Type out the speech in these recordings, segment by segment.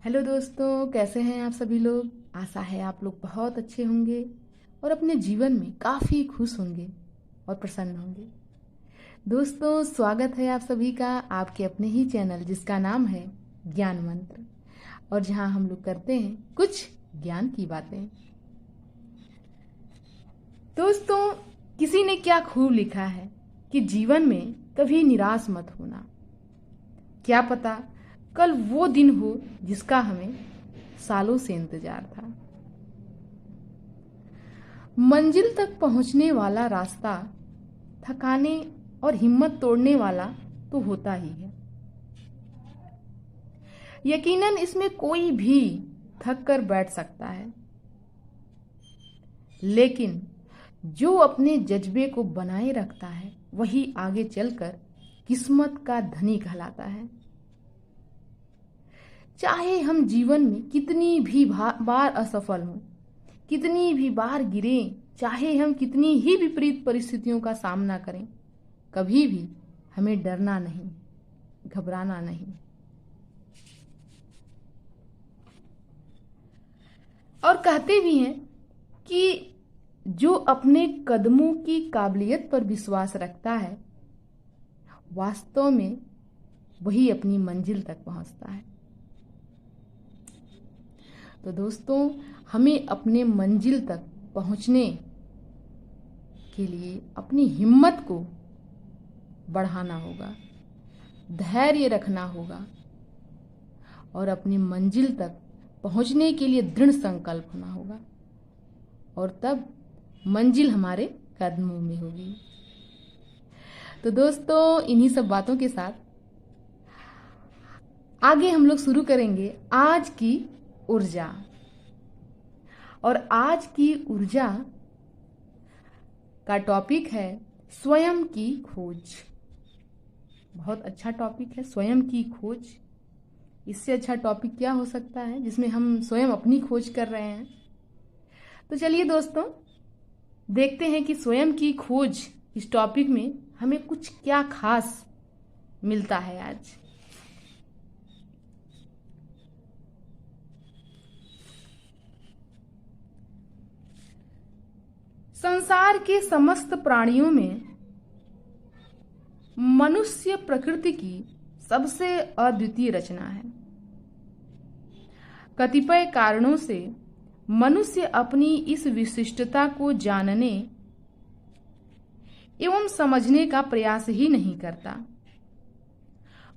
Hello दोस्तों, कैसे हैं आप सभी लोग। आशा है आप लोग बहुत अच्छे होंगे और अपने जीवन में काफ़ी खुश होंगे और प्रसन्न होंगे। दोस्तों, स्वागत है आप सभी का आपके अपने ही चैनल जिसका नाम है ज्ञान मंत्र, और जहां हम लोग करते हैं कुछ ज्ञान की बातें। दोस्तों, किसी ने क्या खूब लिखा है कि जीवन में कभी निराश मत होना। क्या पता कल वो दिन हो जिसका हमें सालों से इंतजार था। मंजिल तक पहुंचने वाला रास्ता थकाने और हिम्मत तोड़ने वाला तो होता ही है। यकीनन इसमें कोई भी थक कर बैठ सकता है, लेकिन जो अपने जज्बे को बनाए रखता है वही आगे चलकर किस्मत का धनी कहलाता है। चाहे हम जीवन में कितनी भी बार असफल हों, कितनी भी बार गिरें, चाहे हम कितनी ही विपरीत परिस्थितियों का सामना करें, कभी भी हमें डरना नहीं, घबराना नहीं। और कहते भी हैं कि जो अपने कदमों की काबिलियत पर विश्वास रखता है, वास्तव में वही अपनी मंजिल तक पहुंचता है। तो दोस्तों, हमें अपने मंजिल तक पहुंचने के लिए अपनी हिम्मत को बढ़ाना होगा, धैर्य रखना होगा और अपनी मंजिल तक पहुंचने के लिए दृढ़ संकल्प होना होगा, और तब मंजिल हमारे कदमों में होगी। तो दोस्तों, इन्हीं सब बातों के साथ आगे हम लोग शुरू करेंगे आज की ऊर्जा। और आज की ऊर्जा का टॉपिक है स्वयं की खोज। बहुत अच्छा टॉपिक है, स्वयं की खोज। इससे अच्छा टॉपिक क्या हो सकता है जिसमें हम स्वयं अपनी खोज कर रहे हैं। तो चलिए दोस्तों, देखते हैं कि स्वयं की खोज इस टॉपिक में हमें कुछ क्या खास मिलता है आज। संसार के समस्त प्राणियों में मनुष्य प्रकृति की सबसे अद्वितीय रचना है। कतिपय कारणों से मनुष्य अपनी इस विशिष्टता को जानने एवं समझने का प्रयास ही नहीं करता।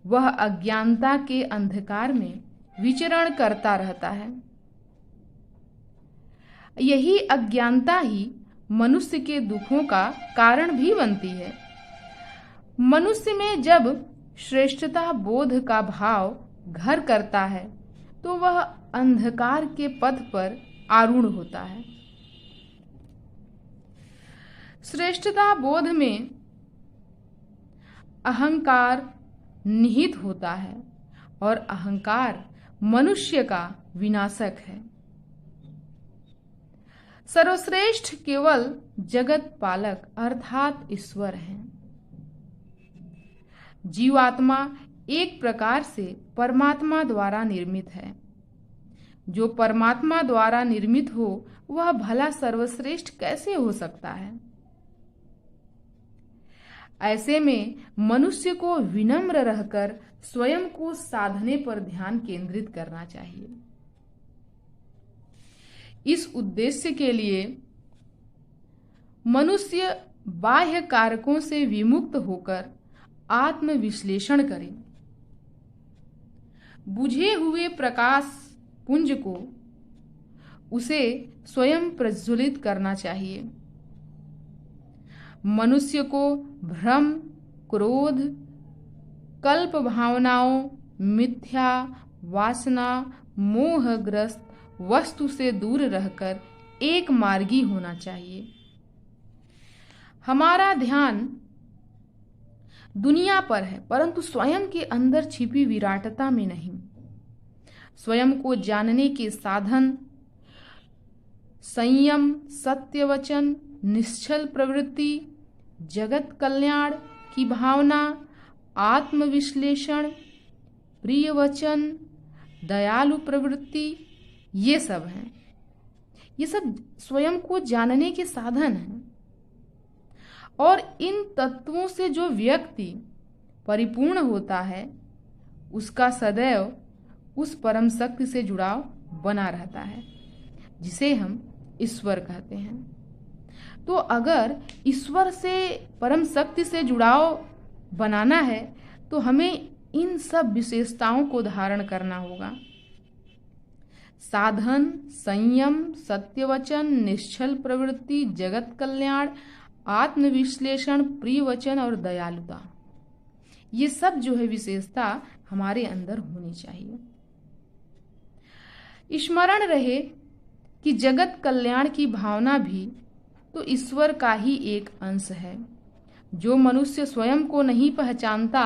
वह अज्ञानता के अंधकार में विचरण करता रहता है। यही अज्ञानता ही मनुष्य के दुखों का कारण भी बनती है। मनुष्य में जब श्रेष्ठता बोध का भाव घर करता है तो वह अंधकार के पथ पर आरूढ़ होता है। श्रेष्ठता बोध में अहंकार निहित होता है और अहंकार मनुष्य का विनाशक है। सर्वश्रेष्ठ केवल जगत पालक अर्थात ईश्वर हैं। जीवात्मा एक प्रकार से परमात्मा द्वारा निर्मित है। जो परमात्मा द्वारा निर्मित हो वह भला सर्वश्रेष्ठ कैसे हो सकता है। ऐसे में मनुष्य को विनम्र रहकर स्वयं को साधने पर ध्यान केंद्रित करना चाहिए। इस उद्देश्य के लिए मनुष्य बाह्य कारकों से विमुक्त होकर आत्मविश्लेषण करें। बुझे हुए प्रकाश पुंज को उसे स्वयं प्रज्वलित करना चाहिए। मनुष्य को भ्रम, क्रोध, कल्प भावनाओं, मिथ्या, वासना, मोहग्रस्त वस्तु से दूर रहकर एक मार्गी होना चाहिए। हमारा ध्यान दुनिया पर है, परंतु स्वयं के अंदर छिपी विराटता में नहीं। स्वयं को जानने के साधन संयम, सत्य वचन, निश्चल प्रवृत्ति, जगत कल्याण की भावना, आत्मविश्लेषण, प्रिय वचन, दयालु प्रवृत्ति, ये सब हैं। ये सब स्वयं को जानने के साधन हैं। और इन तत्वों से जो व्यक्ति परिपूर्ण होता है, उसका सदैव उस परम शक्ति से जुड़ाव बना रहता है, जिसे हम ईश्वर कहते हैं। तो अगर ईश्वर से, परम शक्ति से जुड़ाव बनाना है तो हमें इन सब विशेषताओं को धारण करना होगा। साधन, संयम, सत्यवचन, निश्चल प्रवृत्ति, जगत कल्याण, आत्मविश्लेषण, प्रिय वचन और दयालुता, ये सब जो है विशेषता हमारे अंदर होनी चाहिए। स्मरण रहे कि जगत कल्याण की भावना भी तो ईश्वर का ही एक अंश है। जो मनुष्य स्वयं को नहीं पहचानता,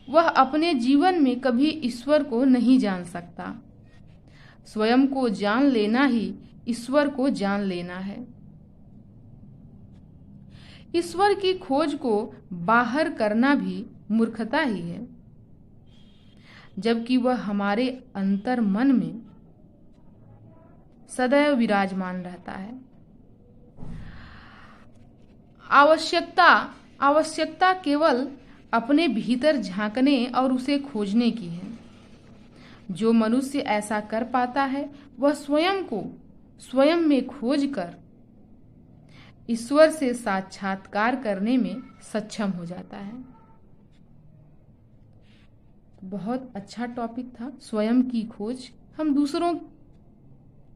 वह अपने जीवन में कभी ईश्वर को नहीं जान सकता। स्वयं को जान लेना ही ईश्वर को जान लेना है। ईश्वर की खोज को बाहर करना भी मूर्खता ही है, जबकि वह हमारे अंतर मन में सदैव विराजमान रहता है। आवश्यकता केवल अपने भीतर झांकने और उसे खोजने की है। जो मनुष्य ऐसा कर पाता है, वह स्वयं को स्वयं में खोज कर ईश्वर से साक्षात्कार करने में सक्षम हो जाता है। बहुत अच्छा टॉपिक था, स्वयं की खोज। हम दूसरों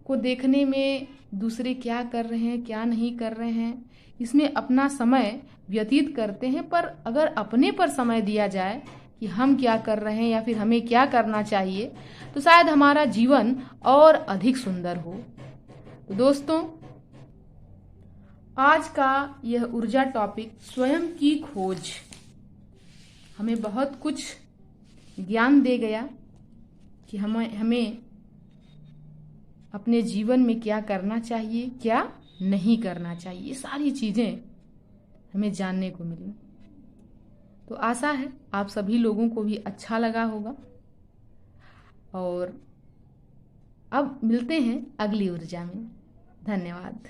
को देखने में, दूसरे क्या कर रहे हैं, क्या नहीं कर रहे हैं, इसमें अपना समय व्यतीत करते हैं। पर अगर अपने पर समय दिया जाए कि हम क्या कर रहे हैं या फिर हमें क्या करना चाहिए, तो शायद हमारा जीवन और अधिक सुंदर हो। तो दोस्तों, आज का यह ऊर्जा टॉपिक स्वयं की खोज हमें बहुत कुछ ज्ञान दे गया कि हमें अपने जीवन में क्या करना चाहिए, क्या नहीं करना चाहिए। ये सारी चीज़ें हमें जानने को मिली। तो आशा है आप सभी लोगों को भी अच्छा लगा होगा। और अब मिलते हैं अगली ऊर्जा में। धन्यवाद।